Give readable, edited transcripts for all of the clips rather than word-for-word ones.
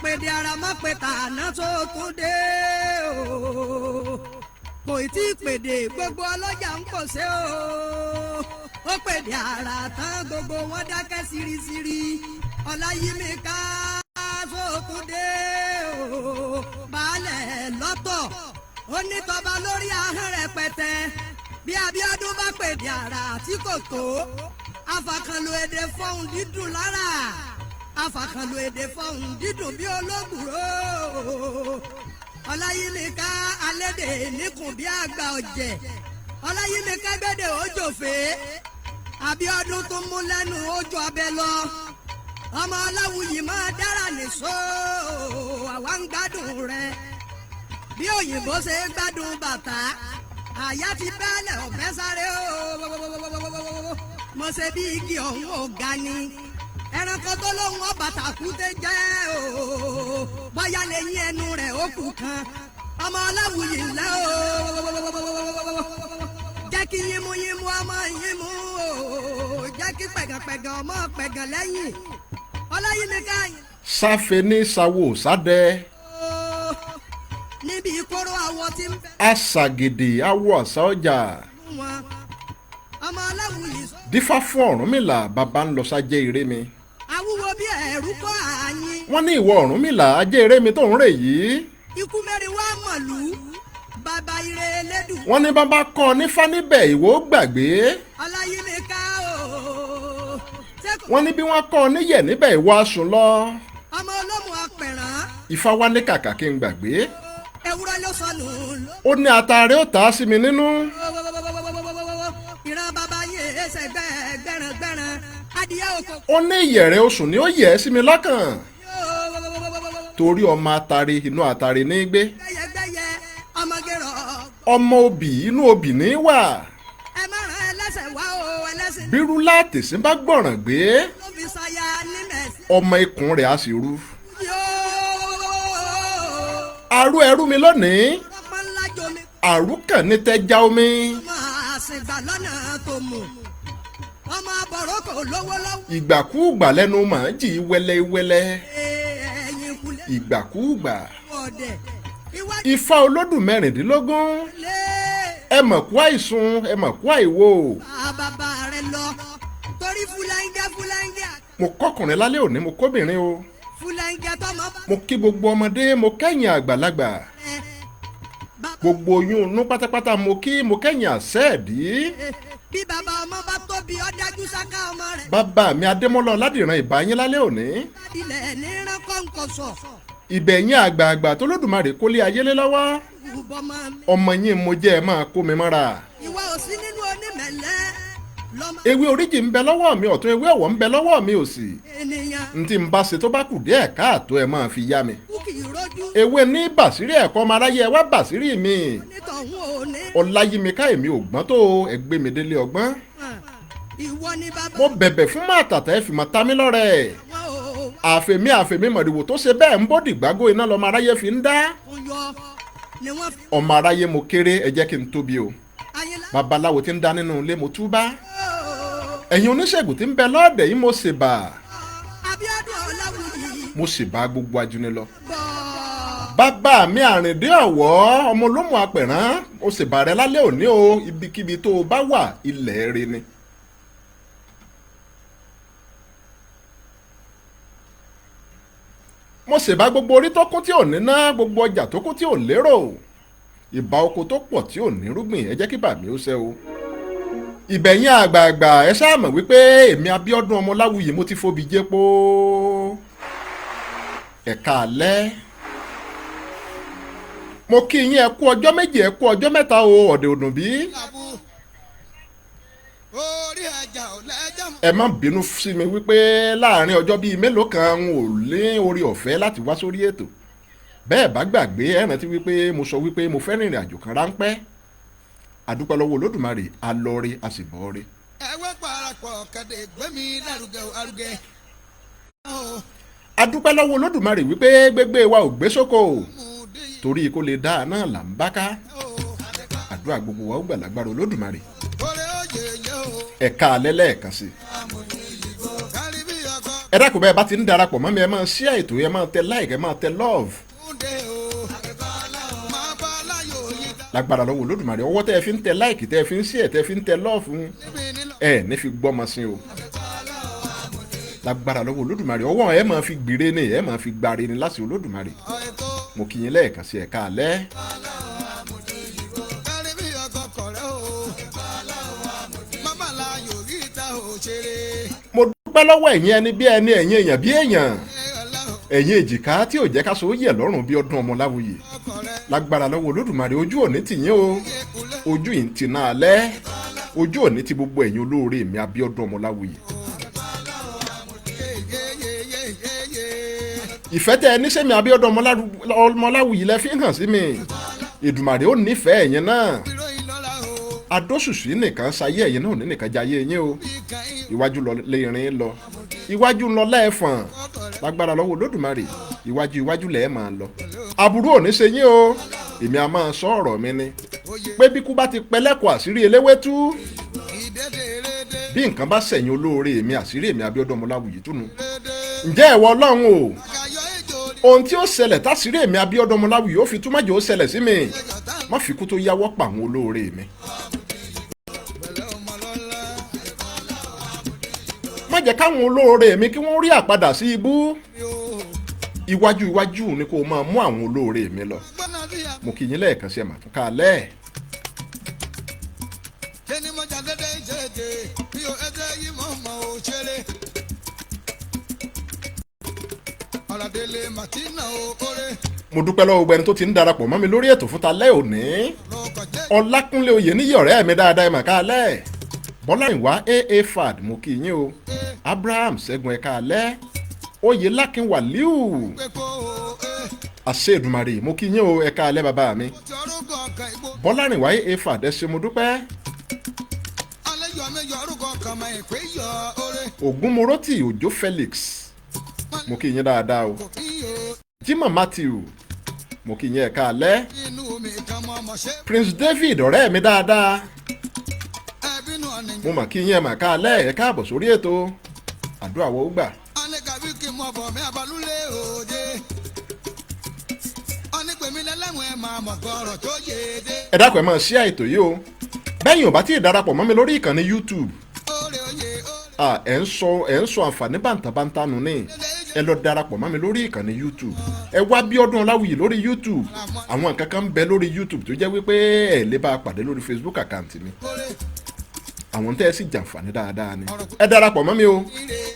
pèdè ara má pè tàná tó tún dé o kò tí ì pèdè gbogbo ọlọ́jà ń pòṣé o ó pèdè ara tán gbogbo wọn dákẹ́ sírísírí ọláyímíká tó tún dé o baálẹ̀ lọ́tọ̀ ó ní tọba lórí ahọ́n rẹpẹtẹ bí Abíọ́dún bá pèdè ara tí kò tó afàkànlò èdè fọhùn dídùn lára afàkànlò èdè fọhùn dídùn bí olóògùrò ọláyímíká alédè níkùn bí àgbà ọ̀jẹ̀ ọláyímíká gbédè òjòfé Abíọ́dún tó mú lẹ́nu ojú abẹ lọ ọmọ Ọláwùyí máa dára nìṣó àwa ń gbádùn rẹ bí òyìnbó ṣe gbádùn bàtà àyà ti bẹ́ẹ̀lẹ̀ ọ̀fẹ́ sáré o mo ṣe bí igi ọ̀hún ọ̀gá ni ẹranko tó lóhùn ọ̀bàtà kúté jẹ́ o bóyá lè yín ẹnu rẹ̀ ó kù kan ọmọ Ọláwùyí ńlẹ́ o jẹ́ kí yínmúyínmú ọmọ yínmú o jẹ́ kí pẹ̀gànpẹ̀gàn ọmọ pẹ̀gàn lẹ́yìn Ọláyímíká. sáfẹ́ ní sawo sádẹ́. níbi ìkóró àwọ̀ tí ń bẹ. àṣàgèdè awọ àṣà ọjà. ọmọ Ọláwùyí. dífá fún Ọ̀rúnmìlà bàbá ń lọ sájẹ́ eré mi. awúwo bí ẹ̀rú kọ́ àyín. wọ́n ní ìwọ Ọ̀rúnmìlà ajẹ́ eré mi tó ń rè yìí. ikú mẹ́rin wá mọ̀lú bàbá ire elédùn. wọ́n ní bàbá kọ́ nífá níbẹ̀ ìwọ gbàgbé. Ọláyímíká o. wọ́n ní bí wọ́n kọ́ níyẹ̀ níbẹ̀ ìwọ asùn lọ. ọmọ olómù apẹ̀rán. Ifá wá ní kàkà kí n gbàgbé. ewúrẹ́ ló sọnù. ó ní àtàrí ó tà á sí mi nínú. ìran bàbá yìí ẹsẹ̀ gbẹ̀rẹ̀gbẹ̀rẹ̀ adìyẹ òkò. ó ní ìyẹ̀rẹ̀ oṣù ni ó yẹ̀ ẹ́ sí mi lọ́kàn. torí ọmọ àtàrí inú àtàrí ní gbé. gbẹ́yẹgbẹ́yẹ ọmọge rọ̀. ọmọ obì inú obì ní wà. ẹ má ràn ẹlẹ́sẹ̀ wá o ẹlẹ́sìn. bírú látìsín bá gbọ̀ràn gbé. ló fi ṣaya ní mẹ́sì. ọmọ ikùn rẹ̀ á sì rú. àrú ẹrú mi lónìí. ọmọ ńlá jomi. àrú kàn ní tẹ́já omi. ọmọ àṣìgbà lọ́nà tó mú. ọmọ àbọ̀rọ̀ kò lówó lọ́wọ́. ìgbàkúùgbà lẹ́nu màá jì í wẹ́lẹ́wẹ́lẹ́. ẹ̀yìn kulẹ̀. ìgbàkúùgbà. ọ̀dẹ̀. iwájú Ifá olódùn mẹ́rìndínlógún. lé. ẹ mọ̀ kú àìsùn ẹ mọ̀ kú àìwò. bàbá rẹ lọ torí fúláńgẹ́. mo kọkùnrin lálẹ́ òní mo kóbìnrin o. fúláńgẹ́ tọmọ bá. mo kí gbogbo ọmọdé mo kẹ́yìn àgbàlagbà. gbogbo oyún inú pátápátá mo kí mo kẹ́yìn àṣẹ́ẹ̀dí. bí bàbá ọmọ bá tóbi ó dájú sáká ọmọ rẹ̀. bàbá mi Adémọ́lá Ọládìran ìbá yín lálẹ́ òní. ilẹ̀ ní rán kọ́ńkọ́sọ̀. ìbẹ̀yìn àgbààgbà tó lódùmarè kólé ayélé lọ́wọ́. ọmọ yín mo jẹ́ ẹ máa kó mi mọ́ra. ìwọ ò sí nínú onímẹ̀lẹ́ lọ́mọ. ewé oríjì ń bẹ lọ́wọ́ mi ọ̀tún ewé ọ̀wọ̀ ń bẹ lọ́wọ́ mi òsì. ènìyàn. n tí n bá ṣe tó bá kù díẹ̀ káàtó ẹ máa fi yá mi. kú kì í rojú. ewé ní bàṣírí ẹ̀kọ́ ọmọ aráyé ẹ wá bàṣírí mi. onítọ̀hún ò ní. Ọláyímíká èmi ò gbọ́n tó ẹgbẹ́ mi délé ọgbọ́n. ìwọ ni bàbá. mo bẹ̀bẹ̀ fún màtàtà ẹ fi mọ̀ ta mí lọ́rẹ̀. àfẹ̀mí mọ̀dìwò tó ṣe bẹ́ẹ̀ ń bọ́dì gbágó iná lọ́mọ aráyé fi ń dá. ọmọ aráyé mo kéré ẹ jẹ́ kí n tóbi o. babaláwo tí ń dá nínú ilé mo túbá. ẹ̀yin oníṣègùn tí ń bẹ lọ́ọ̀dẹ̀ yìí mo ṣèbà. Abíọ́dún Ọláwùyí. mo ṣèbà gbogbo ajúni lọ. bàbá mi Àrìndé Ọ̀wọ́ ọmọ olómù apẹ̀rán mo ṣèbà rẹ lálẹ́ òní o ibikíbi tó o bá wà ilẹ̀ rẹ ni. mo ṣèbá gbogbo orí tó kún tí ò ní ná gbogbo ọjà tó kún tí ò lérò ìbá oko tó pọ̀ tí ò ní rúgbìn ẹ jẹ́ kí bàmí ó ṣe o. ìbẹ̀yìn àgbààgbà ẹ ṣáà mọ̀ wípé èmi Abíọ́dún ọmọ Láwùyí mo ti fobi jẹ́pó. ẹ̀ka alẹ́ mo kí yín ẹ kú ọjọ́ méje ẹ kú ọjọ́ mẹ́ta o ọ̀dẹ̀ òdùn bí. ẹ má bínú sí mi wípé láàrin ọjọ́ bíi mélòó kan n ò lé orí ọ̀fẹ́ láti wá sórí ètò bẹ́ẹ̀ bá gbàgbé ẹ rántí wípé mo sọ wípé mo fẹ́ rìnrìn àjò kan ráńpẹ́ àdúpẹ́ lọ́wọ́ Olódùmarè alọ́re àsìbọ́re. ẹ̀wẹ́ parapọ̀ kẹ́dẹ̀ gbẹ́mí lárugẹ arugẹ. àdúpẹ́ lọ́wọ́ Olódùmarè wípé gbégbé wa ò gbé sóko torí kó lè dáa náà là ń bá ká àdúrà gbogbo wa ó gbà lágbára Olódùmarè. ẹ̀ka alẹ́ lẹ́ẹ̀kan sí i. ẹ dákun bẹ́ẹ̀ bá ti ń darapọ̀ mọ́ mi ẹ máa share ètò ẹ máa tẹ like ẹ máa tẹ love. lágbára lọ́wọ́ Olódùmarè ọwọ́ tẹ́ ẹ fi ń tẹ like tẹ́ ẹ fi ń share tẹ́ ẹ fi ń tẹ love ẹ ní fi gbọ́mọ sí o. lágbára lọ́wọ́ Olódùmarè ọwọ́ ẹ máa fi gbére ni ẹ máa fi gbare ni láti Olódùmarè. mo kí yín lẹ́ẹ̀kan sí ẹ̀ka alẹ́. mo dúpẹ́ lọ́wọ́ ẹ̀yin ẹni bí ẹni ẹ̀yin èèyàn bí èèyàn ẹ̀yin èjìká tí ò jẹ́ ká so yẹ̀ lọ́rùn bí ọdún Ọmọláwuyì. lágbára lọ́wọ́ Olódùmarè ojú òní tì yín o ojú yìí ti náà alẹ́ ojú òní ti gbogbo ẹ̀yin olóore mi Abíọ́dún Ọmọláwuyì. ìfẹ́ tẹ ẹ níṣẹ́ mi Abíọ́dún Ọmọláwuyì lẹ fi hàn sí mi Èdùmàrè ó nífẹ̀ẹ́ ẹ̀yin náà adóṣùṣù nìkan ṣayé ẹ̀yin náà nìkan jayé yín o iwájú lọ lẹ́rìn lọ iwájú lọ lẹ́ẹ̀fọ̀n lágbára lọ́wọ́ Olódùmarè iwájú lẹ́ẹ̀ máa lọ aburú ò ní ṣe yín o èmi a máa sọ ọ̀rọ̀ mi ni pé bí kú bá ti pẹlẹ́kọ̀ àṣírí eléwétú bí nǹkan bá ṣẹ̀yìn olóore mi àṣírí èmi Abíọ́dún Ọmọláwuyì túnu ǹjẹ́ ẹ̀wọ̀ Ọlọ́run o ohun tí ó ṣẹlẹ̀ táṣírí èmi Abíọ́dún Ọmọláwuyì ó fi túmọ̀jọ́ ó ṣẹlẹ̀ sí mi má fi kú tó yáwọ́ pa àwọn olóore mi. má jẹ́ káwọn olóore mi kí wọ́n rí àpadà sí ibú iwájú ni kó máa mú àwọn olóore mi lọ. mo kí yín lẹ́ẹ̀kan sí ẹ̀ mà tún ká lẹ́. mo dúpẹ́ lọ́wọ́ gbogbo ẹni tó ti ń darapọ̀ mọ́ mi lórí ètò fún talẹ́ òní. Ọlákúnlé Oyèníyì ọ̀rẹ́ mi dáadáa ẹ̀ mà ká lẹ́. Bọ́láìwá aa fad mo kí yín o. Abraham Ṣẹ́gun ẹ̀ka alẹ́. Oyèlákin Wàlíù. àṣẹ Èdùmàrè mo kí yín o ẹ̀ka alẹ́ bàbá mi. Bọ́láìwá aa fad ẹ ṣé mo dúpẹ́. Ògúnmorotì Òjó Felix mo kí yín dáadáa o. Jimoh Matthew mo kí yín ẹ̀ka alẹ́. Prince David ọ̀rẹ́ mi dáadáa mo mà kí yín ẹ̀ mà ká alẹ́ ẹ̀ káàbọ̀ sórí ètò àdúrà wo gbà. ẹ dákun ẹ máa share ètò yìí o bẹ́yìn ò bá tí ì darapọ̀ mọ́ mi lórí ìkànnì YouTube ẹ̀ ń sọ àǹfààní bàǹtàbàǹtà nù ní ẹ lọ darapọ̀ mọ́ mi lórí ìkànnì YouTube ẹ wá Abíọ́dún Ọláwuyì lórí YouTube àwọn nǹkan kan ń bẹ lórí YouTube tó jẹ́ wípé ẹ lè bá a pàdé lórí Facebook àkáǹtì mi àwọn tẹ́ ẹ sì jàǹfààní dáadáa ni ẹ darapọ̀ mọ́ mi o.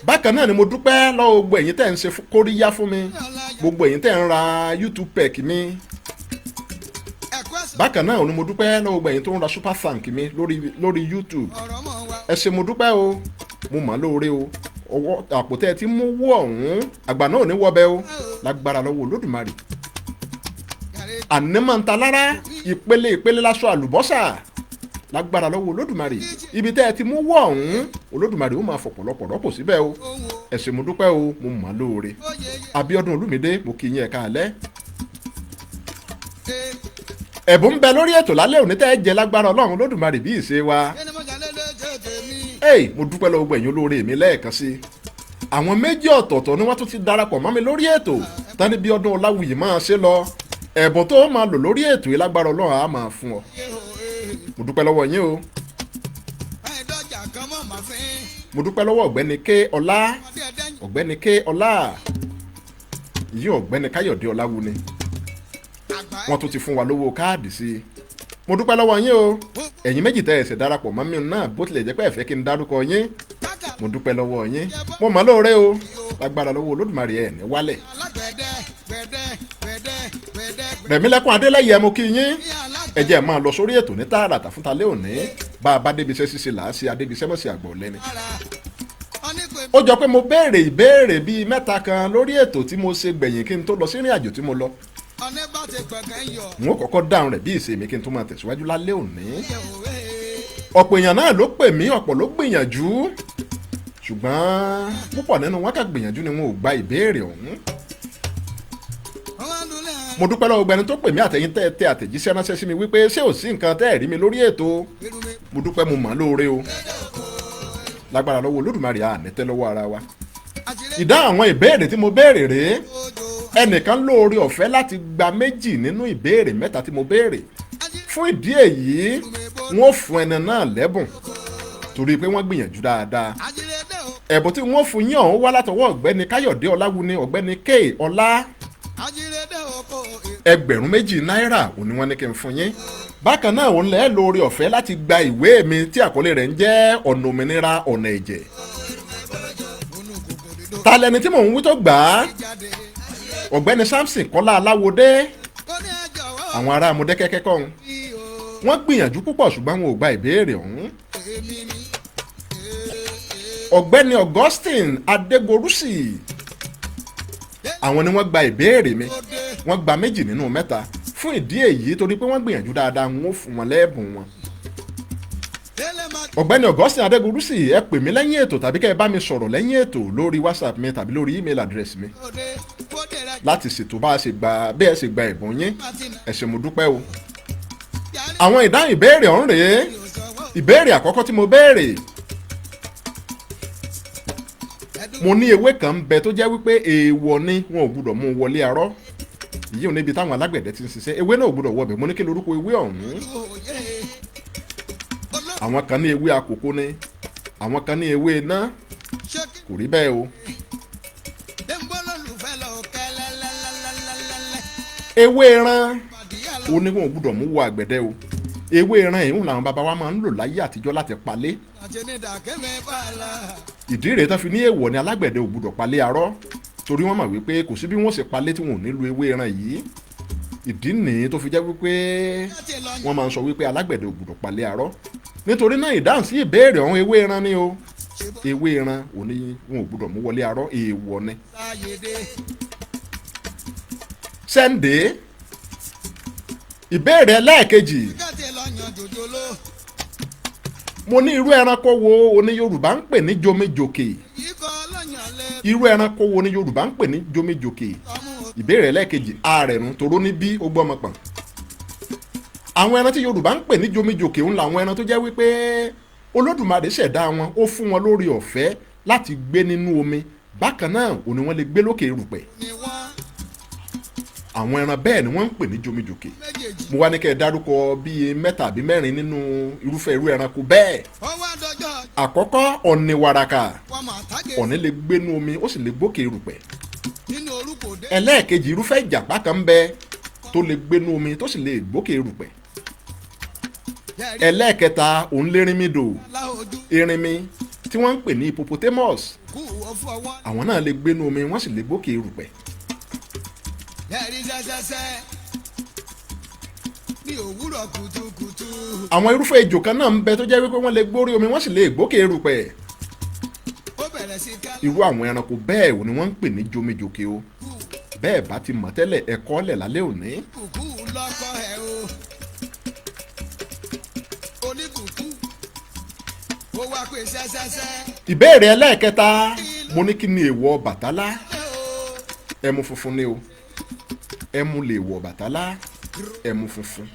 bákan náà ni mo dúpẹ́ lọ́wọ́ gbogbo ẹ̀yin tẹ́ ń ṣe kóríyá fún mi gbogbo ẹ̀yin tẹ́ ń ra YouTube pack mi bákan náà ni mo dúpẹ́ lọ́wọ́ gbogbo ẹ̀yin tó ń ra super thank mi lórí YouTube ẹ ṣé mo dúpẹ́ o mo mọ̀ lóore o ọwọ́ àpótẹ́ tí mú wọ́ ọ̀hún àgbà náà ò ní wọ́bẹ̀ o lágbára lọ́wọ́ Olódùmarè ànímọ̀ntà lára ìpele láṣọ àlùbọ́sà lágbára lọ́wọ́ Olódùmarè ibi tẹ́ ẹ ti mú wọ́ ọ̀hún Olódùmarè ó máa fọ̀pọ̀lọpọ̀ rọ́pò síbẹ̀ o ẹ ṣé mo dúpẹ́ o mo mọ̀ lóore. Abíọ́dún Olúmídé mo kí yín ẹ̀ka alẹ́. ẹ̀bùn ń bẹ lórí ètò lálẹ́ òní tẹ́ ẹ jẹ lágbára Ọlọ́run Olódùmarè bí ìṣe wa. mo dúpẹ́ lọ́wọ́ gbẹ̀yìn olóore mi lẹ́ẹ̀kan sí i. àwọn méjì ọ̀tọ̀ọ̀tọ̀ ni wọ́n tún ti darapọ̀ mọ́ mi lórí ètò tani Bíọ́dún Ọláwuyì máa ṣe lọ ẹ̀bùn tó máa lò lórí ètò yìí lágbára Ọlọ́run á máa fún ọ. mo dúpẹ́ lọ́wọ́ yín o. mo dúpẹ́ lọ́wọ́ ọ̀gbẹ́ni K Ọlá yìí ọ̀gbẹ́ni Káyọ̀dé Ọláwuni wọ́n tún ti fún wa lówó káàdì sí i. mo dúpẹ́ lọ́wọ́ yín o ẹ̀yin méjì tẹ́ ẹ̀sẹ̀ darapọ̀ mọ́ mi náà bó tilẹ̀ jẹ́ pé ẹ fẹ́ kí n dárúkọ yín mo dúpẹ́ lọ́wọ́ yín mo mọ̀ lóore o lágbára lọ́wọ́ Olódùmarè ẹ̀ ní wálẹ̀. Rẹ̀mílẹ́kùn Adélẹ́yẹ mo kí yín ẹ jẹ́ máa lọ sórí ètò ní tààràtà fún talẹ́ òní bá a bá débiṣẹ́ ṣíṣe là á ṣe adébíṣẹ́ mọ̀sí àgbọ̀ lẹ́ni. ó jọ pé mo béèrè ìbéèrè bíi mẹ́ta kan lórí ètò tí mo ṣe gbẹ̀yìn kí n tó lọ sí ìrìn àjò tí mo lọ. n ó kọ́kọ́ dáhùn rẹ̀ bí ìṣe mi kí n tó máa tẹ̀síwájú lálẹ́ òní. ọ̀pọ̀ èèyàn náà ló pè mí ọ̀pọ̀ ló gbìyànjú ṣùgbọ́n púpọ̀ nínú wọn kà gbìyànjú ni wọn ò gba ìbéèrè ọ̀hún. mo dúpẹ́ lọ́wọ́ gbẹni tó pè mí àtẹ̀yìn tẹ́ àtẹ̀jíṣẹ́ ránṣẹ́ sí mi wípé ṣé ò sí nǹkan tẹ́ ẹ̀ rí mi lórí ètò mo dúpẹ́ mo mọ̀ lóore o lágbára lọ́wọ́ Olódùmarè ànítẹ́ lọ́wọ́ ara wa ìdáhùn àwọn ìbéèrè tí mo béèrè rèé ẹnìkan lóore ọ̀fẹ́ láti gba méjì nínú ìbéèrè mẹ́ta tí mo béèrè fún ìdí èyí wọ́n fún ẹni náà lẹ́bùn torí pé wọ́n gbìyànjú dáadáa ẹ̀bùn tí wọ́n fún yín ọ̀hún wá látọwọ́ ọ̀gbẹ́ni káyọ̀dé ọláwúni ọ̀gbẹ́ni k ọlá ẹgbẹ̀rún méjì náírà òní wọ́n ní kí n fún yín bákan náà òun lẹ́ẹ̀ lóore ọ̀fẹ́ láti gba ìwé mi tí àkọlé rẹ̀ ń jẹ́ ọ̀nà òmìnira ọ̀nà ẹ̀jẹ̀ ta lẹni tí mò ń wí tó gbà á ọ̀gbẹ́ni samson kọ́lá aláwọdé àwọn ará amúdẹ́kẹ́kẹ́ kọ́ wọ́n gbìyànjú púpọ̀ ṣùgbọ́n wọn ò gba ìbéèrè ọ̀hún ọ̀gbẹ́ni augustine adégorusi àwọn ni wọ́n gba ìbéèrè mi wọ́n gba méjì nínú mẹ́ta fún ìdí èyí torí pé wọ́n gbìyànjú dáadáa wọn ò fún wọn lẹ́bùn wọn ọ̀gbẹ́ni augustine adégorusi ẹ pè mí lẹ́yìn ètò tàbí kẹ́ ẹ bá mi sọ̀rọ̀ lẹ́yìn ètò lórí whatsapp mi tàbí lórí email address mi láti ṣètò bá a ṣe gba bẹ́ẹ̀ ṣe gba ìbọn yín ẹ ṣé mo dúpẹ́ o. àwọn ìdáhùn ìbéèrè ọ̀hún rèé ìbéèrè àkọ́kọ́ tí mo béèrè mo ní ewé kan ń bẹ tó jẹ́ wípé èèwọ̀ ni wọn ò gbúdọ̀ mú wọlé arọ́ yìí ò níbi táwọn alágbẹ̀dẹ ti ń ṣiṣẹ́ ewé náà ò gbúdọ̀ wọbẹ̀ mo ní kí lorúkọ ewé ọ̀hún àwọn kan ní ewé àkókò ni àwọn kan ní ewé iná kò rí bẹ́ẹ̀ o. ewé ẹran ó ní wọn ò gbúdọ̀ mú wọ àgbẹ̀dẹ o ewé ẹran ìhùn làwọn bàbá wa máa ń lò láyé àtijọ́ láti palé ìdí rèé tán fi ní èèwọ̀ ni alágbẹ̀dẹ ò gbúdọ̀ palé arọ́ torí wọ́n mọ̀ wípé kò sí bí wọ́n ṣe palé tí wọn ò nílò ewé ẹran yìí ìdí nìyí tó fi jẹ́ wípé wọ́n máa ń sọ wípé alágbẹ̀dẹ ò gbúdọ̀ palé arọ́ nítorí náà ìdáhùn sí ìbéèrè ọ̀hún ewé ẹran ni o ewé ẹran ò ní wọn ò gbúdọ̀ mú wọlé arọ́ èèwọ̀ ni. sẹ́ńdé ìbéèrè ẹlẹ́ẹ̀kejì mo ní irú ẹranko wo oní Yorùbá ń pè ní jomijòkè irú ẹranko wo ni Yorùbá ń pè ní jomijòkè ìbéèrè ẹlẹ́ẹ̀kejì ààrẹ̀rùn toró ní bí ó gbọ́mọ pọ̀n àwọn ẹran tí Yorùbá ń pè ní jomijòkè ń làwọn ẹran tó jẹ́ wípé Olódùmarè ṣẹ̀dá wọn ó fún wọn lórí ọ̀fẹ́ láti gbé nínú omi bákan náà òní wọn lè gbé lókè erùpẹ̀ àwọn ẹran bẹ́ẹ̀ ni wọ́n ń pè ní jomijòkè mo wá ní kẹ́ ẹ dárúkọ bíi mẹ́ta àbí mẹ́rin nínú irúfẹ́ irú ẹranko bẹ́ẹ̀ àkọ́kọ́ ọ̀nì wàràkà ọ̀nì lè gbénú omi ó sì lè gbókè erùpẹ̀ ẹlẹ́ẹ̀kejì irúfẹ́ ìjàpá kan ń bẹ tó lè gbénú omi tó sì lè gbókè erùpẹ̀ ẹlẹ́ẹ̀kẹta òun lérinmidò erinmi tí wọ́n ń pè ní hippopotamus àwọn náà lè gbénú omi wọ́n sì lè gbókè erùpẹ̀ àwọn irúfẹ́ ejò kan náà ń bẹ tó jẹ́ wípé wọ́n lè gbórí omi wọ́n sì lè gbókè erùpẹ̀ irú àwọn ẹranko bẹ́ẹ̀ ò ní wọ́n ń pè ní jomijòkè o bẹ́ẹ̀ bá ti mọ̀ tẹ́lẹ̀ ẹ̀kọ́ lẹ̀ lálẹ́ òní. ìbéèrè ẹlẹ́ẹ̀kẹta mo ní kí ni èèwọ̀ Ọbàtálá ẹmu funfun ni o ẹmu lè wọ̀ Ọbàtálá ẹmu funfun.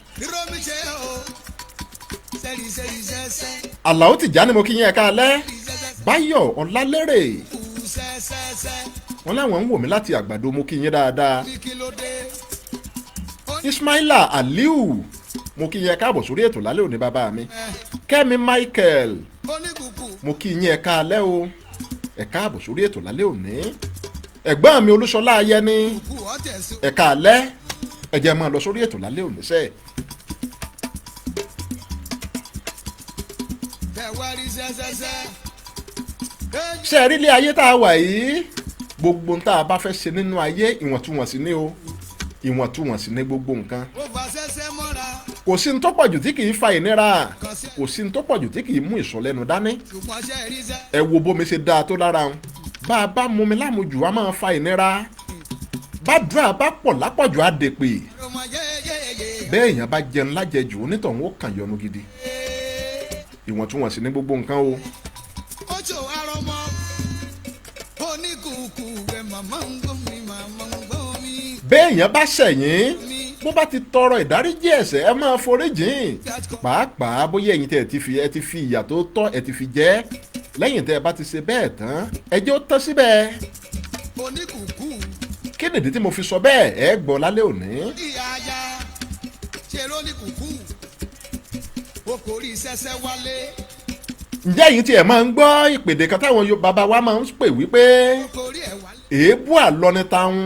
Àlàó Tìjání mo kí yín ẹ káalẹ́ Báyọ̀ Ọlálérè wọn láwọn ń wò mí láti Àgbàdo mo kí yín dáadáa Ismaila Aliu mo kí yín ẹ káàbọ̀ sórí ètò lálẹ́ òní bàbá mi Kẹ́mi Michael mo kí yín ẹ káalẹ́ o ẹ káàbọ̀ sórí ètò lálẹ́ òní ẹ̀gbọ́n mi Olúṣọlá Ayẹni ẹ káalẹ́ ẹ jẹ́ máa lọ sórí ètò lálẹ́ òní sẹ́ẹ̀. ṣé ẹ rí ilé ayé tá a wà yìí gbogbo tá a bá fẹ́ ṣe nínú ayé ìwọ̀ntúnwọ̀nsì ni o ìwọ̀ntúnwọ̀nsì ni gbogbo nǹkan kò sí ní tó pọ̀jù tí kì í fa ìnira kò sí ní tó pọ̀jù tí kì í mú ìsọ̀lẹ́nu dání ẹ wo bómi ṣe dáa tó lára wọn bá a bá mumi lámujù a máa fa ìnira bá dùn a bá pọ̀ lápọ̀jù á dèpè bẹ́ẹ̀ èèyàn bá jẹun lájẹjù onítọ̀hún ó kàn yọnu gidi ìwọ̀ntúnwọ̀nsì ní gbogbo nǹkan o. bẹ́ẹ̀ èèyàn bá ṣẹ̀yìn bó bá ti tọrọ ìdáríjì ẹ̀ṣẹ̀ ẹ máa foríjìn pàápàá bóyá ẹ̀yin tẹ́ ẹ ti fi ìyà tó tọ́ ẹ ti fi jẹ lẹ́yìn tẹ́ ẹ bá ti ṣe bẹ́ẹ̀ tán ẹ jẹ́ ó tán síbẹ̀. oníkùkù kí nìdí tí mo fi sọ bẹ́ẹ̀ ẹ gbọ́ lálẹ́ òní. ìyá aya ṣe lóníkùkù o kò rí sẹ́sẹ́ wálé. ǹjẹ́ yìí tiẹ̀ máa ń gbọ́ ìpèdè kan táwọn bàbá wa máa ń pè wípé o kò rí ẹ̀ wálé. èébú àlọ́ ní taun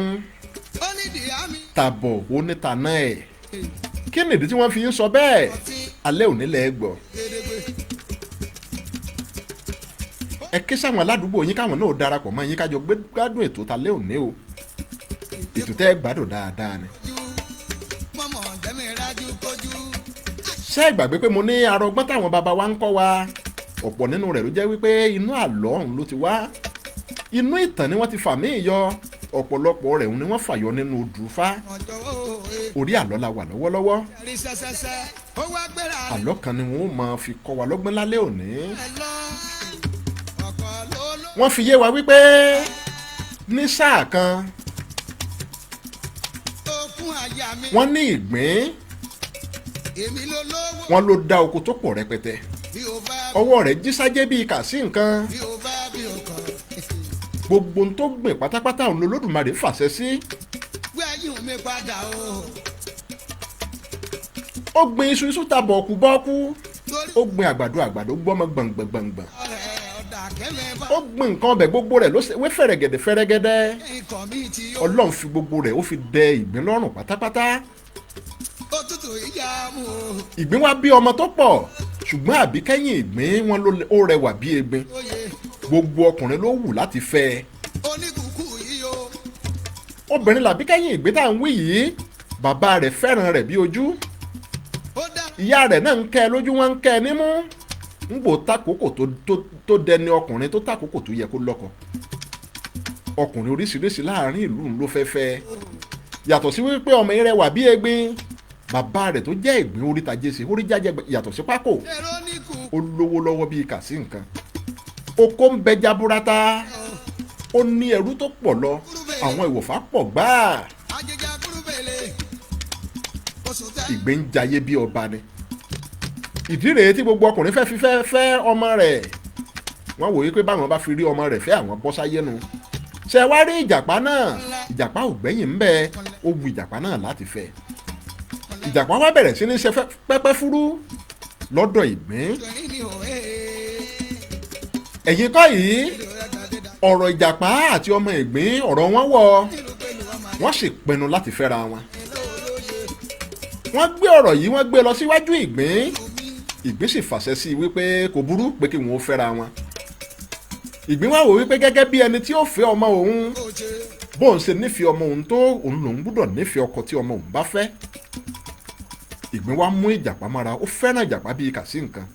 ó ní ìdíyà mi. tàbọ̀ ó ní taná ẹ̀. kí nìdí tí wọ́n fi ń sọ bẹ́ẹ̀ alẹ́ òní lẹ́ gbọ́. Gedegbe. ẹ ké sáwọn aládùúgbò yín káwọn náà darapọ̀ mọ́ yín kájọ gbádùn ètò talẹ́ òní o. ètò tẹ́ ẹ gbádùn dáadáa ni. mọ̀mọ́ jẹ́mi rájú kojú. ṣé ẹ gbàgbé pé mo ní arọgbọ́n táwọn bàbá wa ń kọ́ wa ọ̀pọ̀ nínú rẹ̀ ló jẹ́ wípé inú àlọ́ ọ̀hún ló ti wá inú ìtàn ni wọ́n ti fà mí yọ ọ̀pọ̀lọpọ̀ rẹ̀ ni wọ́n fàyọ nínú odùfá ọjọ́ òye. orí àlọ́ la wà lọ́wọ́lọ́wọ́ rí sẹ́sẹ́sẹ́ ó wá gbéra. àlọ́ kan ni wọ́n máa fi kọ́ wa lọ́gbọ́n lálẹ́ òní. ẹ lọ ọkọ̀ ló ló. wọ́n fi yé wa wípé ní sáà kan ó fún àyà mi. wọ́n ní ìgbín èmi ló lówó. wọ́n ló dá oko tó pọ̀ rẹpẹtẹ bí o bá ọwọ́ rẹ̀ jí sájẹ́ bíi kà sí nǹkan bí o bá bí o kàn. gbogbo ohun tó gbìn pátápátá òun lolódùmarè fàṣẹ sí. gbẹ̀yìn mi padà o. ó gbin iṣu ta bọ̀ọ̀kú torí ó gbin àgbàdo gbọ́mọ gbọ̀ngbọ̀ngbọ̀ngbọ̀n ọ̀rẹ́ ọ̀dà kẹ́mẹ́ bá. ó gbin nǹkan ọbẹ̀ gbogbo rẹ̀ ló ṣe wé fẹ̀rẹ̀gẹ̀dẹ̀ ikọ̀ mi ti yó. ọlọ́run fi gbogbo rẹ̀ ó fi dẹ ìgbín lọ́rùn pátápátá òtútù ìyá mu o. ìgbín wá bí ọmọ tó pọ̀ ṣùgbọ́n àbíkẹ́yìn ìgbín wọn ó rẹwà bí egbin oyè gbogbo ọkùnrin ló wù láti fẹ́ ẹ oníkùkù yìí o. obìnrin làbíkẹ́yìn ìgbín tá à ń wí yìí bàbá rẹ̀ fẹ́ràn rẹ̀ bí ojú ó dá ìyá rẹ̀ náà ń kẹ́ ẹ lójú wọn ń kẹ́ ẹ nímú ń gbò takòkò tó dẹni ọkùnrin tó takòkò tó yẹ kó lọ́kọ ọkùnrin oríṣiríṣi láàrin ìlú ló fẹ́ fẹ́ yàtọ̀ sí wípé ọmọ yẹn rẹwà bí egbin bàbá rẹ̀ tó jẹ́ ìgbín oríta jẹ́sí orí jájẹ́ yàtọ̀ sí pákó èrò oníkù. ó lówó lọ́wọ́ bíi kà sí nǹkan oko ń bẹ jaburata ó ní ẹrú tó pọ̀ lọ àwọn ìwòfà pọ̀ gbáà ajẹjẹ kúrúbẹ̀lẹ̀ oṣù tẹ. ìgbín ń jayé bí ọba ni ìdí rèé tí gbogbo ọkùnrin fẹ́ fi fẹ́ ọmọ rẹ̀ wọ́n wòye pé báwọn bá fi rí ọmọ rẹ̀ fẹ́ àwọn bọ́ sáyé nu ṣe wá rí ìjàpá náà ìjàpá ò gbẹ́yìn ń bẹ ó wu ìjàpá náà láti fẹ́ ìjàpá wá bẹ̀rẹ̀ sí ní ṣe pẹ́pẹ́ fúrú lọ́dọ̀ ìgbín torí ni o ẹ̀yin kọ́ yìí ọ̀rọ̀ ìjàpá àti ọmọ ìgbín ọ̀rọ̀ wọn wọ̀ wọ́n sì pinnu láti fẹ́ra wọn wọ́n gbé ọ̀rọ̀ yìí wọ́n gbé lọ síwájú ìgbín sì fàṣẹ sí i wípé kò burú pé kí wọ́n fẹ́ra wọn ìgbín wá wò wípé gẹ́gẹ́ bí ẹni tí ó fẹ́ ọmọ òun bóun ṣe nífẹ̀ẹ́ ọmọ òun tó òun lòun gbúdọ̀ nífẹ̀ẹ́ ọkọ tí ọmọ òun bá fẹ́ ìgbín wá mú ìjàpá mọ́ra ó fẹ́ràn ìjàpá bíi kà sí nǹkan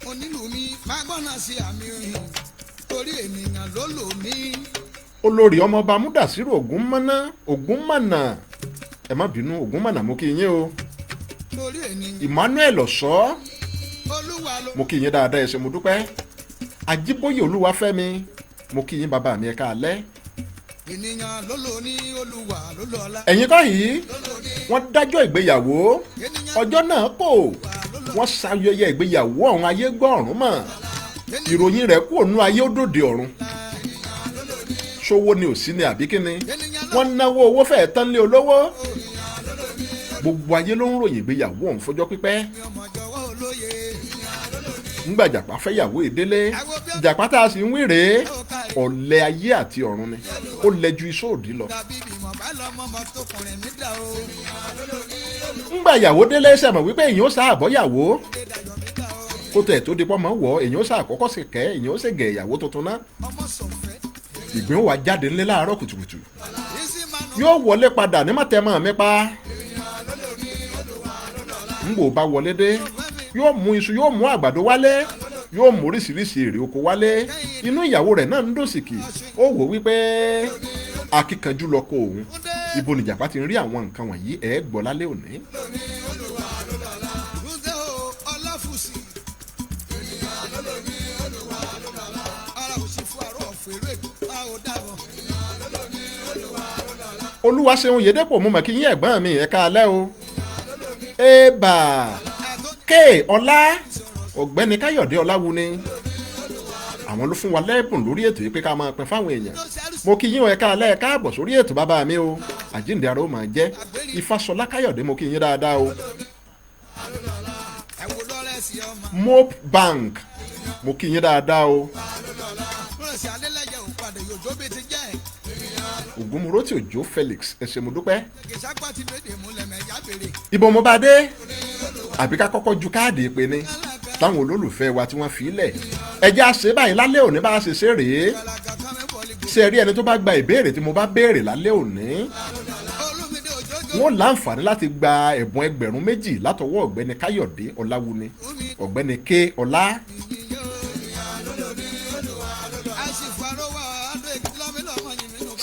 onílù mi máa gbọ́nà sí àmì òyìn torí ènìyàn ló lò mí. olórí ọmọọba múdàsírò ògúnmọ̀nà ẹ má bínú ògúnmọ̀nà mo kí yín o torí ènìyàn Emmanuel ọ̀ṣọ́ olúwa ló. mo kí yín dáadáa ẹ ṣé mo dúpẹ́ Ajíbóyè Olúwafẹ́mi mo kí yín bàbá mi ẹ káalẹ́ ènìyàn ló lò ní olúwa ló lọ́lá. ẹ̀yin kọ́ yìí wọ́n dájọ́ ìgbéyàwó ọjọ́ náà kò wọ́n ṣayẹyẹ ìgbéyàwó ọ̀hún ayé gbọ́ ọ̀run mọ̀ ìròyìn rẹ̀ kú òun ayé ó dòde ọ̀run ṣówó ni ò sí ni àbí kíni wọ́n náwó owó fẹ́ẹ̀ tán lé olówó gbogbo ayé ló ń ròyìn ìgbéyàwó ọ̀hún fọjọ́ pípẹ́ ńgbà ìjàpá fẹ́ yàwó ìdélé ìjàpá tá a sì ń wí rèé ọ̀lẹ ayé àti ọ̀run ni ó lẹ ju iṣó òdì lọ. ńgbà ìyàwó délé sẹ̀mọ̀ wípé èyàn ó sá àbọ̀yàwó kó tẹ̀ tó di pọ́nmọ́ wọ̀ èyàn ó sá àkọ́kọ́ sì kẹ́ èyàn ó sì gẹ̀ ìyàwó tuntun náà ìgbín wa jáde ńlé láàárọ̀ kùtùkùtù yóò wọlé padà ní mọ̀tẹ́mọ̀ mi pa ńgbò bá wọlé dé yóò mú iṣu yóò mú àgbàdo wálé yóò mú oríṣiríṣi èrè oko wálé inú ìyàwó rẹ̀ náà ń dòsìkì ó wò wípé akíkanjú lọkọ òun ibo nìjàpá ti ń rí àwọn nǹkan wọ̀nyí ẹ̀ gbọ́ lálẹ́ òní. Olúwaṣeun Yèdépò mo mọ̀ kí yín ẹ̀gbọ́n mi ẹ̀ káalẹ́ o ébà ké ọlá ọ̀gbẹ́ni Káyọ̀dé Ọláwuni àwọn ló fún wa lẹ́bùn lórí ètò yìí pé ká máa pín fáwọn èèyàn. mo kí yín o ẹ̀ka alẹ́ ẹ̀ka àbọ̀ sórí ètò bàbá mi o àjíǹde ara ó máa jẹ́ Ifásọlá Káyọ̀dé mo kí yín dáadáa o. Mope Bank mo kí yín dáadáa o. Ògúnmọ́rọ́tì Òjó Felix ẹ ṣé mo dúpẹ́. Ibo mo bá dé àbí ká kọ́kọ́ ju káàdì ìpè ni táwọn olólùfẹ́ wa tí wọ́n fi lẹ̀ ẹjẹ́ àṣẹ báyìí lálẹ́ òní bá a ṣe ṣe rèé ṣe rí ẹni tó bá gba ìbéèrè tí mo bá béèrè lálẹ́ òní wọ́n láǹfààní láti gba ẹ̀bùn 2,000 látọwọ́ ọ̀gbẹ́ni Káyọ̀dé Ọláwuni ọ̀gbẹ́ni K Ọlá.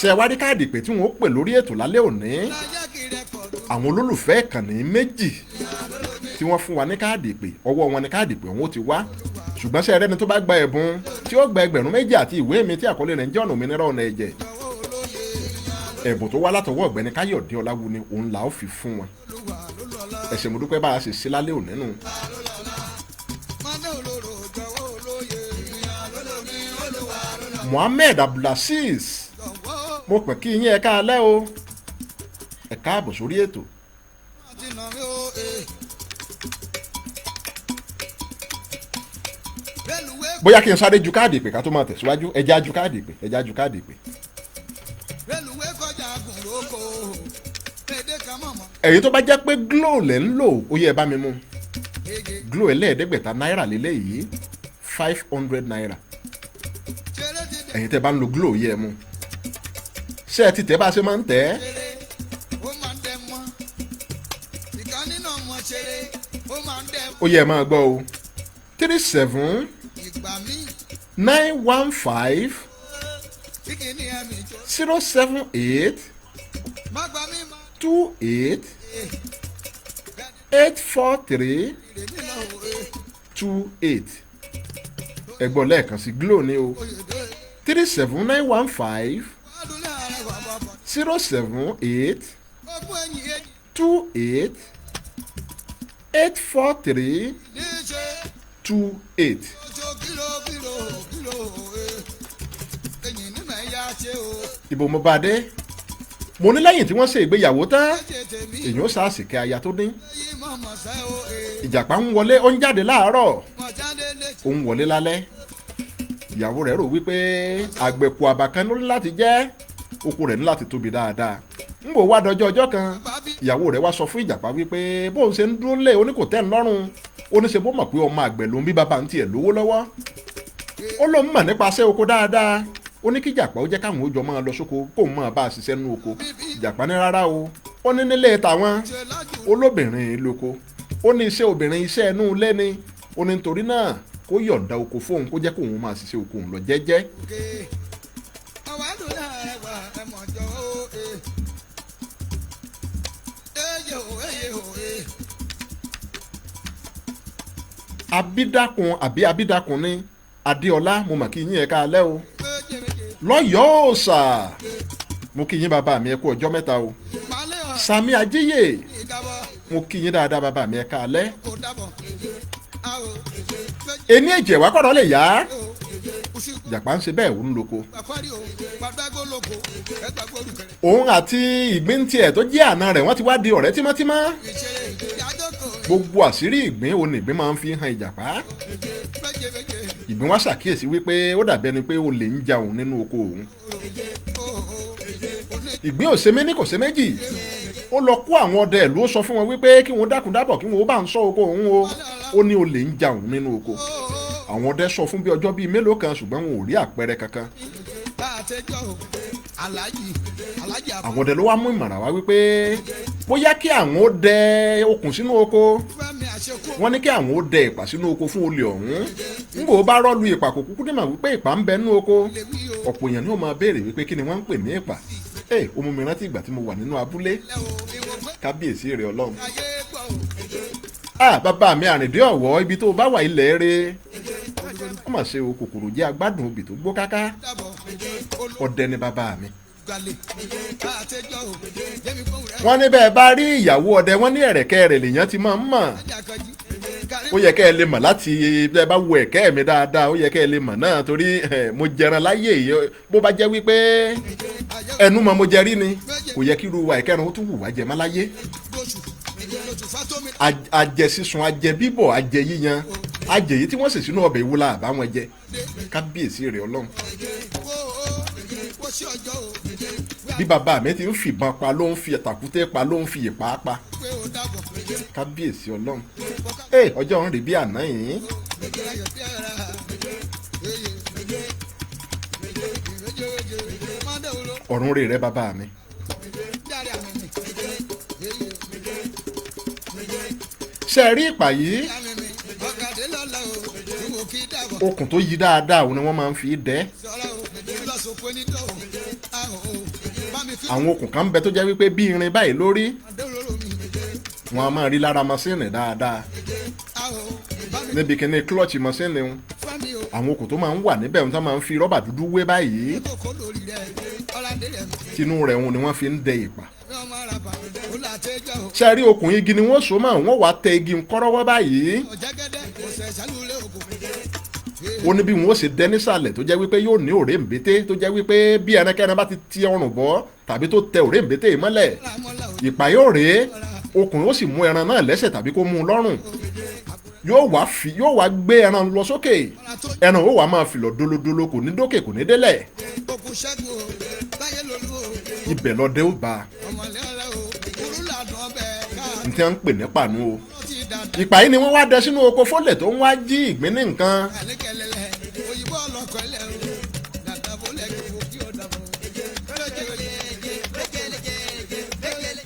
ṣe wá rí káàdì ìpè tí wọ́n pè lórí ètò lálẹ́ òní àwọn olólùfẹ́ ìkànnì 2 tí wọ́n fún wa ní káàdì ìpè ọwọ́ wọn ní káàdì ìpè wọn ó ti wá ṣùgbọ́n ṣe ẹrẹ́ni tó bá gba ẹ̀bùn tí ó gba 2,000 àti ìwé mi tí àkọlé rẹ̀ ń jẹ́ ọ̀nà òmìnira ọ̀nà ẹ̀jẹ̀ ẹ̀bùn tó wá látọwọ́ ọ̀gbẹ́ni Káyọ̀dé Ọláwuni òun là ó fi fún wọn. ẹ ṣé mo dúpẹ́ bá a ṣe ṣe lálẹ́ òní nù. Mohammed Abdulaziz mo pè kí yín ẹ káalẹ́ o ẹ káàbọ̀ sórí ètò. bóyá kí n sáré ju káàdì ìpè ká tó máa tẹ̀síwájú ẹja ju káàdì ìpè ẹja ju káàdì ìpè. ẹ̀yin tó bá jẹ́ pé glo lẹ̀ ń lò ó yẹ ẹ bá mi mú glo ẹlẹ́ẹ̀ẹ́dẹ́gbẹ̀ta náírà lélẹ́yìí 500 naira ẹ̀yin tẹ́ bá ń lo glo yẹ ẹ mú ṣé ẹ ti tẹ́ bá a ṣe máa ń tẹ́ ẹ́. ó yẹ ẹ máa gbọ́ o 37 915 078 28 843 28 ẹ gbọ́ lẹ́ẹ̀kan sí glo ni o 37 915 078 28 843 28. Ibo mo bá dé mo ní lẹ́yìn tí wọ́n ṣe ìgbéyàwó tán èèyàn ṣàṣìkẹ́ aya tó dín ìjàpá ń wọlé ó ń jáde láàárọ̀ ó ń wọlé lálẹ́ ìyàwó rẹ̀ rò wípé àgbẹ̀kù àbàkan ló ní láti jẹ́ oko rẹ̀ ní láti tóbi dáadáa ń bò wá dọjọ́ ọjọ́ kan ìyàwó rẹ̀ wá sọ fún ìjàpá wípé bóun ṣe ń dúró lé oníkò tẹ́ ń lọ́rùn ó ní ṣe bó mọ̀ pé ọmọ àgbẹ̀ ló ń bí bàbá ń tiẹ̀ lówó lọ́wọ́ ó ló ń mọ̀ nípasẹ̀ oko dáadáa ó ní kí ìjàpá ó jẹ́ káwọn ó jọ máa lọ sóko kóun máa bá a ṣiṣẹ́ nínú oko ìjàpá ní rárá o ó ní nílé tàwọn olóbìnrin lóko ó ní iṣẹ́ obìnrin iṣẹ́ inú ilé ni ó ní nítorí náà kó yọ̀ǹda oko fóun kó jẹ́ kóun máa ṣiṣẹ́ oko òun lọ jẹ́jẹ́. abídàkùn àbí abídàkùn ní adéọlá mo mà kí yín ẹ káalẹ́ o lọ́yọ̀ọ́ sà mo kí yín bàbá mi ẹ kú ọjọ́ mẹ́ta o sami ajíyè mo kí yín dáadáa bàbá mi ẹ káalẹ́ ẹni ẹ̀jẹ̀ wá kọ́dọ̀ lè yá ìjàpá ń ṣe bẹ́ẹ̀ òun lóko òun àti ìgbín tiẹ̀ tó jẹ́ àna rẹ̀ wọ́n ti wá di ọ̀rẹ́ tímọ́tímọ́ gbogbo àṣírí ìgbín òun ni ìgbín máa ń fi hàn ìjàpá ìgbín wá ṣàkíyèsí wípé ó dàbí ẹni pé olè ń ja òun nínú oko òun ìgbín ò ṣe méní kò ṣe méjì ó lọ kó àwọn ọdẹ ìlú ó sọ fún wọn wípé kí wọn dákun dábọ̀ kí wọn ó bá ń ṣọ́ oko òun o ó ní olè ń ja òun nínú oko àwọn ọdẹ sọ fún bí ọjọ́ bíi mélòó kan ṣùgbọ́n wọn ò rí àpẹẹrẹ kankan àwọn ọdẹ ló wá mú ìmọ̀ràn wá wípé bóyá kí àwọn ó dẹ okùn sínú oko wọ́n ní kí àwọn ó dẹ ìpà sínú oko fún olè ọ̀hún ńgbò bá rọ́ọ̀lù ìpà kò kúkú dìmọ̀ wípé ìpà ń bẹ nínú oko ọ̀pọ̀ èèyàn ni ó máa béèrè wípé kí ni wọ́n ń pè ní ìpà ó mú mi rántí ìgbà tí mo wà nínú abúlé kábíyèsí rẹ̀ ọlọ́run bàbá mi àrìndé ọ̀wọ́ ibi tó bá wà ilẹ̀ rẹ̀ ó mà ṣe o kòkòrò jẹ́ agbádùn obì tó gbó káká ọdẹ ni bàbá mi. wọ́n ní bẹ́ẹ̀ bá rí ìyàwó ọdẹ wọ́n ní ẹ̀rẹ̀kẹ́ rẹ̀ lèèyàn ti máa ń mọ̀ ó yẹ kẹ́ ẹ lè mọ̀ láti ẹ bá wo ẹ̀kẹ́ mi dáadáa ó yẹ kẹ́ ẹ lè mọ̀ náà torí mo jẹran láyé yìí bó bá jẹ́ wípé ẹnu mọ́ mo jẹ rí ni kò yẹ kí irú wa ìkẹrin ó tún wù wá jẹ mọ́ láyé. ajẹ sísun ajẹ bíbọ̀ ajẹ yíyan ajẹ yìí tí wọ́n sì sínú ọbẹ̀ ìwúlà àbáwọn jẹ kábíyèsí rẹ̀ ọlọ́run. bí bàbá mi ti ń fìbọn pa ló ń fi ẹ̀tàkùté pa ló ń fi ìpá pa kábíyèsí ọlọ́run. ọjọ́ ń rí bí àná yìí. ọ̀run rè rẹ bàbá mi. ṣe rí ìpà yìí okùn tó yí dáadáa òun ni wọ́n máa ń fi dẹ́. àwọn okùn kan ń bẹ tó jẹ́ wípé bí irin báyìí lórí wọn a máa rí lára masínì dáadáa níbi kíní klọ́ọ̀chì masínì wọn àwọn okùn tó máa ń wà níbẹ̀ wọn tó máa ń fi rọ́bà dúdú wé báyìí tinú rẹ̀ wọn ni wọ́n fi ń dẹ ìpà. ṣe rí okùn igi ni wọ́n so mọ́ wọ́n wá tẹ igi kọ́rọ́wọ́ báyìí ó ní bí wọn ó ṣe dẹ nísàlẹ̀ tó jẹ́ wípé yóò ní òrèǹbété tó jẹ́ wípé bí ẹnikẹ́ni bá ti ti ọrùn bọ́ tàbí tó tẹ òrèǹbété yìí mọ́lẹ̀ ìpà yóò rèé okùn yóò sì mú ẹran náà lẹ́sẹ̀ tàbí kó mú un lọ́rùn yóò wá gbé ẹran lọ sókè ẹran ó wá máa fìlọ̀ dolodolo kò ní dókè kò ní délẹ̀ ibẹ̀ lọ́dẹ ó bá n tí wọ́n ń pè ní pàánù o ìpà yìí ni wọ́n wá dẹ sínú oko fólẹ̀ tó ń wá jí ìgbín ní nǹkan.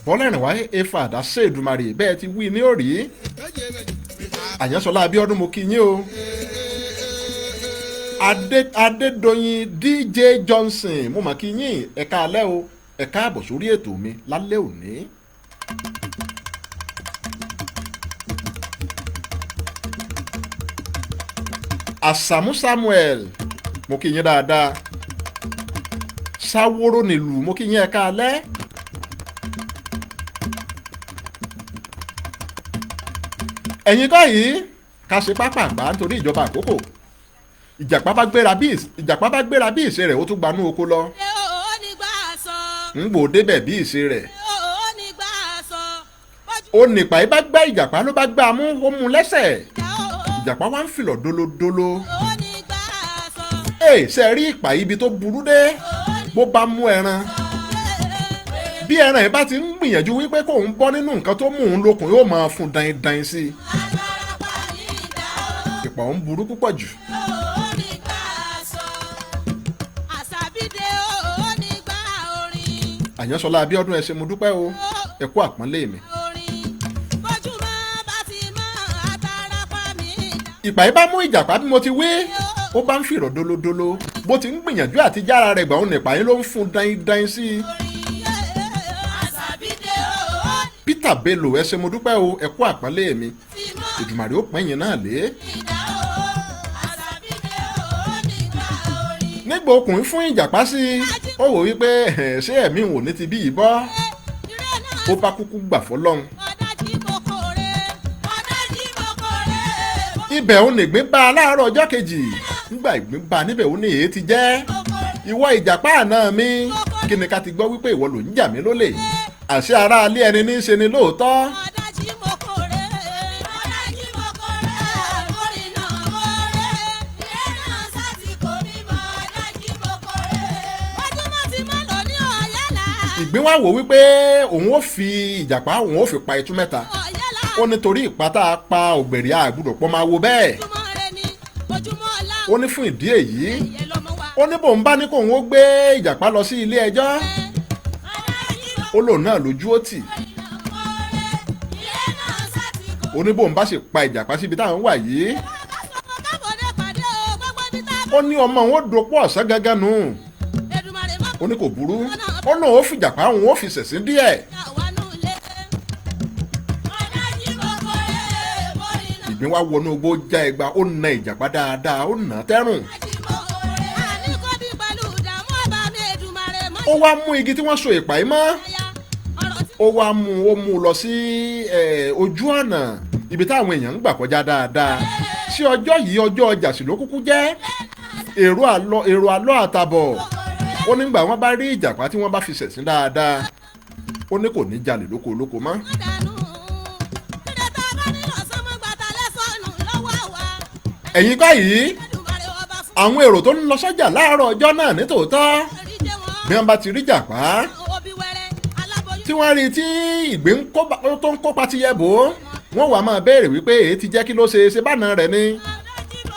bọ́lẹ́rìn wáyé efa àdásẹ́ Èdùmàrè bẹ́ẹ̀ ti wí ní òrí Àyànsọ́lá Abíọ́dún mo kí yín o Adédoyin DJ Johnson mo mà kí yín ẹ káalẹ́ o ẹ káàbọ̀ sórí ètò mi lálẹ́ òní. Àsàmú Samuel mo kí yín dáadáa Sáwóró nílùú mo kí yín ẹ káalẹ́. ẹ̀yin kọ́ yìí ká ṣe pápápá nítorí ìjọba àkókò ìjàpá bá gbéra bí ìṣe rẹ̀ ó tún gbanú oko lọ ń gbò débẹ̀ bí ìṣe rẹ̀ ó nípa yìí bá gbá ìjàpá ló bá gbá a mú ó mú lẹ́sẹ̀ ìjàpá wá ń fìlọ̀ dólódóló ṣe rí ìpà ibi tó burú dé bó bá mú ẹran bí ẹran yìí bá ti ń gbìyànjú wípé kóun bọ́ nínú nǹkan tó mú un lókun yóò máa fún dain sí i ìpà òun burú púpọ̀ jù. Àyànsọ́lá Abíọ́dún ẹ ṣé mo dúpẹ́ o ẹ kú àpọ́nlé mi. ìpà yìí bá mú ìjàpá bí mo ti wí ó bá ń fìrọ̀ dolódóló bó ti ń gbìyànjú àti jára rẹ̀ gbà òun nípa yín ló ń fún dain sí i. Peter Bello ẹ ṣé mo dúpẹ́ o ẹ kú àpọ́nlé mi Èdùmàrè ó pẹ́yìn náà lé. nígbà okùnrin fún ìjàpá sí i ó wò wípé ṣé ẹ̀mí wò ní ti bí yìí bọ́ ó bá kúkú gbà fọlọ́run. ibẹ̀ òun nìgbín bá a láàárọ̀ ọjọ́ kejì nígbà ìgbín bá a níbẹ̀ òun ní èyí ti jẹ́ ìwọ ìjàpá àná mi kí ni ká ti gbọ́ wípé ìwọ ló ń jà mí lólè àṣé ará alé ẹni ní í ṣe ni lóòótọ́. ìgbín wá wò wípé òun ó fi ìjàpá òun ó fi pa itú mẹ́ta ó nítorí ìpátá pa ògbèrè àgbùdọ̀ pọ̀ máa wo bẹ́ẹ̀ ó ní fún ìdí èyí ó ní bòun bá ní kóun ó gbé ìjàpá lọ sí ilé ẹjọ́ ó lòun náà lójú ó tì ó ní bòun bá sì pa ìjàpá síbi táwọn wà yìí ó ní ọmọ òun ó dopọ̀ ọ̀sán gángan nù ó ní kò burú ó náà ó fìjàpá òun ó fi ṣẹ̀sín díẹ̀. ìgbín wá wọnú igbó já ẹgba ó na ìjàpá dáadáa ó nà á tẹ́rùn. ó wá mú igi tí wọ́n so ìpà yìí mọ́ ó wá mú lọ sí ojú ọ̀nà ibi táwọn èèyàn ń gbà kọjá dáadáa sí ọjọ́ yìí ọjọ́ ọjà sì ló kúkú jẹ́ èrò àlọ́ àtàbọ̀ ó nígbà wọ́n bá rí ìjàpá tí wọ́n bá fi ṣẹ̀sín dáadáa ó ní kò ní jalè lóko mọ́. ẹ̀yin báyìí àwọn èrò tó ń lọ sọ́jà láàárọ̀ ọjọ́ náà nítòótọ́ bí wọ́n bá ti rí jàpá tí wọ́n rí tí ìgbín tó ń kópa ti yẹ bò wọ́n wàá máa béèrè wípé èyí ti jẹ́ kí ló ṣe bánà rẹ̀ ni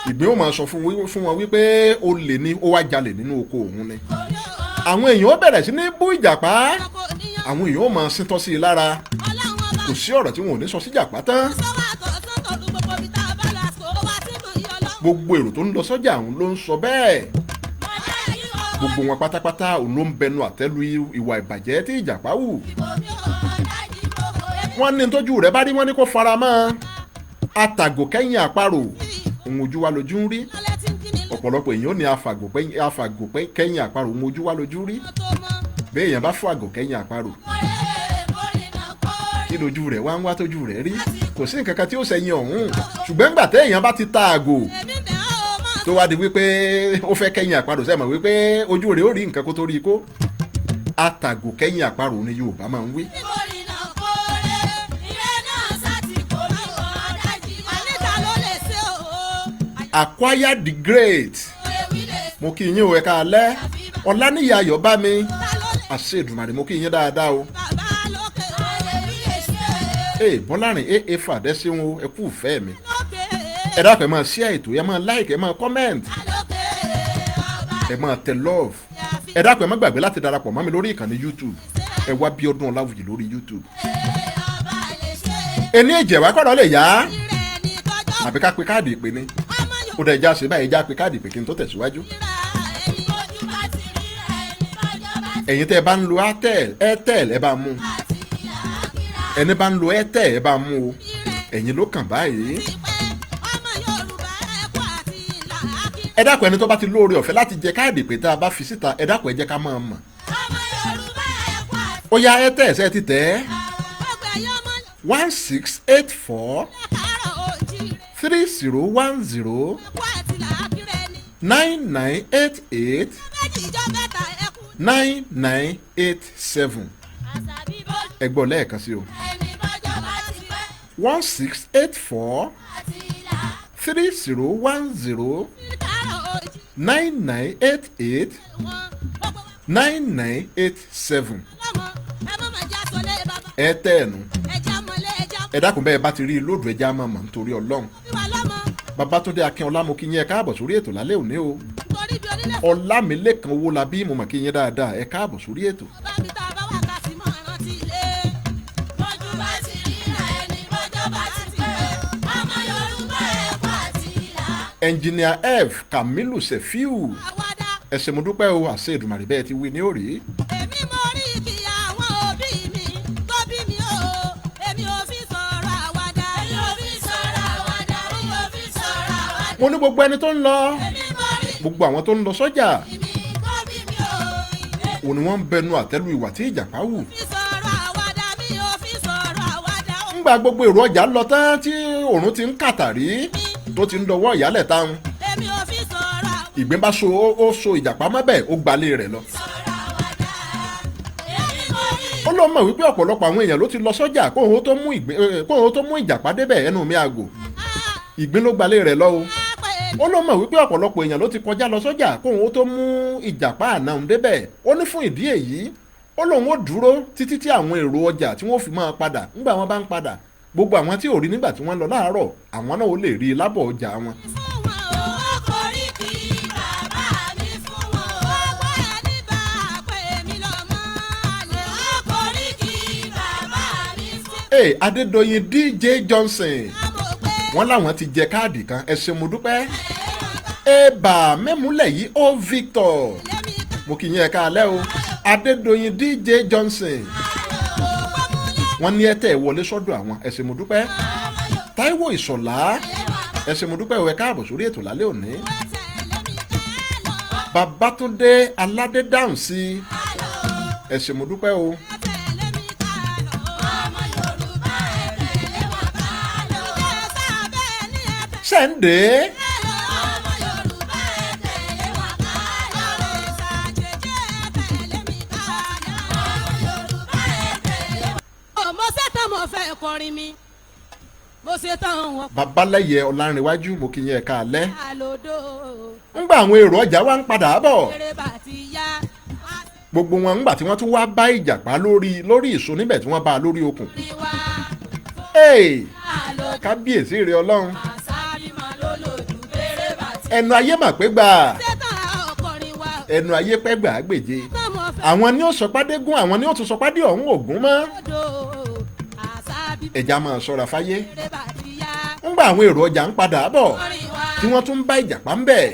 ìgbín ó máa sọ fún wọn wípé olè ni ó wá jalè nínú oko òun ni àwọn èèyàn ó bẹ̀rẹ̀ sí ní bú ìjàpá àwọn èèyàn ó máa síntọ́ sí i lára kò sí ọ̀rọ̀ tí wọn ò ní sọ sí ìjàpá tán gbogbo èrò tó ń lọ sọ́jà òun ló ń sọ bẹ́ẹ̀ gbogbo wọn pátápátá òun ló ń bẹnu àtẹ́lu ìwà ìbàjẹ́ tí ìjàpá wù wọ́n ní tójú rẹ̀ bá rí wọ́n ní kó fara mọ́ àtàgò kẹ́yìn àparò òun ojú wa lójú ń rí ọ̀pọ̀lọpọ̀ èèyàn ní afàgò kẹ́yìn àparò òun ojú wa lójú rí bẹ́ẹ̀ èèyàn bá fọ́ àgò kẹ́yìn àparò kí lójú rẹ̀ wá ń wá tójú rẹ̀ rí kò sí nǹkan kan tí ó sẹ́yìn ọ̀hún ṣùgbọ́n nígbà téèyàn bá ti ta àgò tó wá di wípé ó fẹ́ kẹ́yìn àparò sẹ́mọ̀ wípé ojú rẹ̀ ó rí nǹkan kó tó rí kó àtàgò kẹ́yìn àparò ni Yorùbá máa ń wí. Acquire the great mo kí yín o ẹ káalẹ́ Ọláníyì Ayọ̀bámi àṣẹ Èdùmàrè mo kí yín dáadáa o. Bọ́lárin aa fàdẹ́síwọn o ẹ kú ìfẹ́ mi ẹ dákun ẹ máa share ètò ẹ máa like ẹ máa comment ẹ máa tẹ love ẹ dákun ẹ má gbàgbé láti darapọ̀ mọ́ mi lórí ìkànnì YouTube ẹ wá Bíọ́dún Ọláwùyí lórí YouTube. ẹni ìjẹ̀wá kọ́dọ̀ lè yá àbí ká pe káàdì ìpè ni ó dẹ̀ já sí báyìí já pe káàdì ìpè kí n tó tẹ̀síwájú. ẹ̀yin tẹ́ ẹ bá ń lo Airtel ẹ bá mú ẹni bá ń lo Airtel ẹ bá mú o ẹ̀yin ló kàn báyìí. ẹ dákun ẹni tó bá ti lóore ọ̀fẹ́ láti jẹ káàdì pé tá a bá fi síta ẹ dákun ẹ jẹ́ ká máa mọ̀. ó yá Airtel ṣe ti tẹ̀ 1684 3010 9988 9987 ẹ gbọ́ lẹ́ẹ̀kan sí o 1684 3010 9988 9987 Airtel nù ẹ dákun bẹ́ẹ̀ bá ti rí i lóòdù ẹja máa mọ̀ nítorí Ọlọ́run. Babátúndé Akínọlá mo kí yín ẹ káàbọ̀ sórí ètò lálẹ́ òní o Ọlámilékan Owólabí mo mọ̀ kí yín dáadáa ẹ káàbọ̀ sórí ètò. Engineer F Kamilu Sefiu ẹ ṣé mo dúpẹ́ o àṣẹ Èdùmàrè bẹ́ẹ̀ ti wí ní òrì. èmi mo rí kí àwọn òbí mi tó bí mi o èmi ò fi sọ̀rọ̀ àwàdà èmi ò fi sọ̀rọ̀ àwàdà èmi ò fi sọ̀rọ̀ àwàdà. mo ní gbogbo ẹni tó ń lọ gbogbo àwọn tó ń lọ sọ́jà òun ni wọ́n ń bẹnu àtẹ́lu ìwà tí ìjàpá wù. ńgbà gbogbo èrò ọjà lọ tán tí òòrùn ti ń kàtàrí tó ti ń dọwọ́ ìyálẹ̀ táwọn ìgbín bá so ìjàpá mọ́bẹ̀ ó gbalé rẹ̀ lọ. ó ló mọ̀ wípé ọ̀pọ̀lọpọ̀ àwọn èèyàn ló ti lọ sọ́jà kóhun tó mú ìjàpá débẹ̀ ẹnu mi àgò ìgbín ló gbalé rẹ̀ lọ o. ó ló mọ̀ wípé ọ̀pọ̀lọpọ̀ èèyàn ló ti kọjá lọ sọ́jà kóhun tó mú ìjàpá àná òun débẹ̀ ó ní fún ìdí èyí ó lóun ó dúró títí tí àwọn èrò ọjà tí wọ́n fi máa padà ńgbà wọn bá ń padà gbogbo àwọn tí ò rí nígbà tí wọ́n lọ láàárọ̀ àwọn náà ó lè rí i lábọ̀ ọjà wọn. Adédoyin DJ Johnson wọ́n láwọn ti jẹ káàdì kan ẹ ṣé mo dúpẹ́. Ẹ̀bà mẹ́múlẹ̀ yìí ó Victor mo kì í yẹn káalẹ́ o Adédoyin DJ Johnson wọ́n ní ẹ̀tẹ̀ wọlé sọ́dọ̀ àwọn ẹ ṣé mo dúpẹ́. Táíwò Ìṣọ̀lá ẹ ṣé mo dúpẹ́ o ẹ káàbọ̀ sórí ètò lálẹ́ òní. Babátúndé Aládé dáhùn sí ẹ ṣé mo dúpẹ́ o. sẹ́ńdé. mo ṣe tán mo fẹ́ kọrin mi mo ṣe tán wọn. babalẹ́yẹ ọ̀làǹrẹ̀wájú mo kí yín ẹ̀ka alẹ́. àlòdò. ńgbà àwọn èrò ọjà wa ń padà bọ̀. eré bá ti yá. gbogbo wọn ńgbà tí wọ́n tún wá bá ìjàpá lórí ìṣó níbẹ̀ tí wọ́n bá a lórí okùn. kábíyèsí rẹ ọlọ́run. ẹnu ayé mà pé gbà. ẹnu ayé pẹ́ gbà á gbèje. àwọn ni ó sọpádégún àwọn ni ó tún sọpádé ọ̀hún ògún mọ́. ẹja máa ṣọ́ra fáyé. ńgbà àwọn èrò ọjà ń padà bọ̀ tí wọ́n tún bá ìjàpá ń bẹ̀.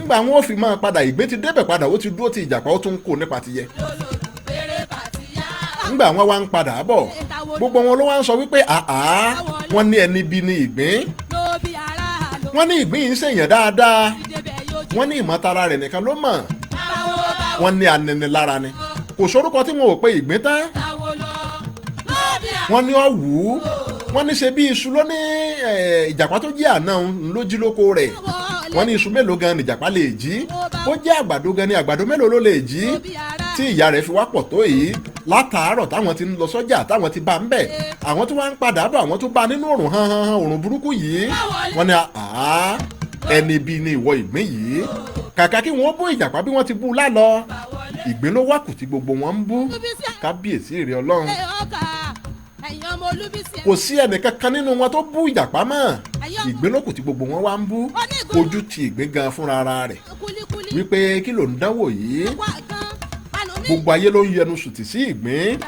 ńgbà wọn ò fi máa padà ìgbé ti débẹ̀ padà ó ti dúró ti ìjàpá ó tún kó nípa tiyẹ. ńgbà wọn wá ń padà bọ̀ gbogbo wọn ló wá ń sọ wípé àá wọn ní ẹni bí ní ìgbín. wọ́n ní ìgbín yìí ń ṣèyàn dáadáa. wọ́n ní ìmọ̀tara rẹ̀ nìkan ló mọ̀. wọ́n ní aninilára ni kò sórúkọ tí wọn ò pe ìgbín tán. wọ́n ní ọ̀wù wọ́n ní ṣe bí iṣu ló ní ìjàpá tó jẹ́ àná ló jí lóko rẹ̀. wọ́n ní iṣu mélòó gan ni ìjàpá lè jí ó jẹ́ àgbàdo gan ni àgbàdo mélòó ló lè jí tí ìyá rẹ̀ fi wá pọ̀ tó yìí látàárọ̀ táwọn ti ń lọ sọ́jà táwọn ti bá ń bẹ̀ àwọn tó wá ń padà bọ̀ àwọn tó bá nínú òrùn hanhan òrùn burúkú yìí wọ́n ní ẹni bíi ni ìwọ ìgbín yìí kàkà kí wọ́n bú ìjàpá bí wọ́n ti bú lálọ ìgbín ló wá kù tí gbogbo wọn ń bú kábíyèsí rẹ̀ ọlọ́run kò sí ẹnìkankan nínú wọn tó bú ìjàpá mọ́ ìgbín ló kù tí gbogbo wọn wá ń bú ojú ti ìgbín gan fúnra rẹ̀ wípé kí ló ń dánwò yìí gbogbo ayé ló ń yẹnu sùtì sí ìgbín.